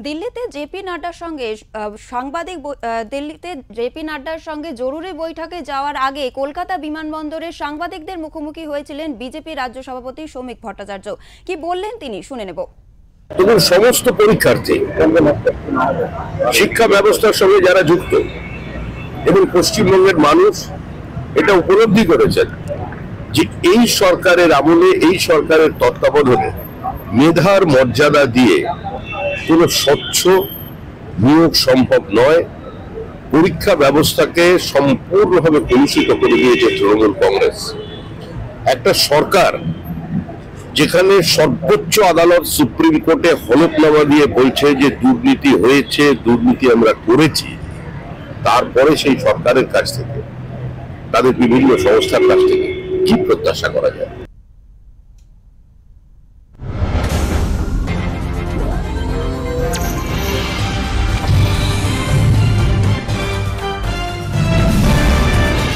দিল্লিতে জেপি নাড্ডার সঙ্গে দিল্লিতে জেপি নাড্ডার সঙ্গে জরুরি বৈঠকে যাওয়ার আগে কলকাতা বিমানবন্দরে সাংবাদিকদের মুখোমুখি হয়েছিলেন বিজেপি রাজ্য সভাপতি শ্রমিক ভট্টাচার্য। কি বললেন তিনি শুনে নেব। তখন সমস্ত পরীক্ষার্থী, শিক্ষা ব্যবস্থার সঙ্গে যারা যুক্ত এবং পশ্চিমবঙ্গের মানুষ এটা উপলব্ধি করেছেন যে এই সরকারের আমলে, এই সরকারের তত্ত্বাবধানে মেধার মর্যাদা দিয়ে কোনো স্বচ্ছ নিয়োগ সম্ভব নয়। পরীক্ষা ব্যবস্থাকে সম্পূর্ণভাবে কলুষিত করে দিয়েছে তৃণমূল কংগ্রেস। একটা সরকার যেখানে সর্বোচ্চ আদালত সুপ্রিম কোর্টে হলফনামা দিয়ে বলছে যে দুর্নীতি হয়েছে, দুর্নীতি আমরা করেছি, তারপরে সেই সরকারের কাছ থেকে, তাদের বিভিন্ন সংস্থার কাছ থেকে কি প্রত্যাশা করা যায়?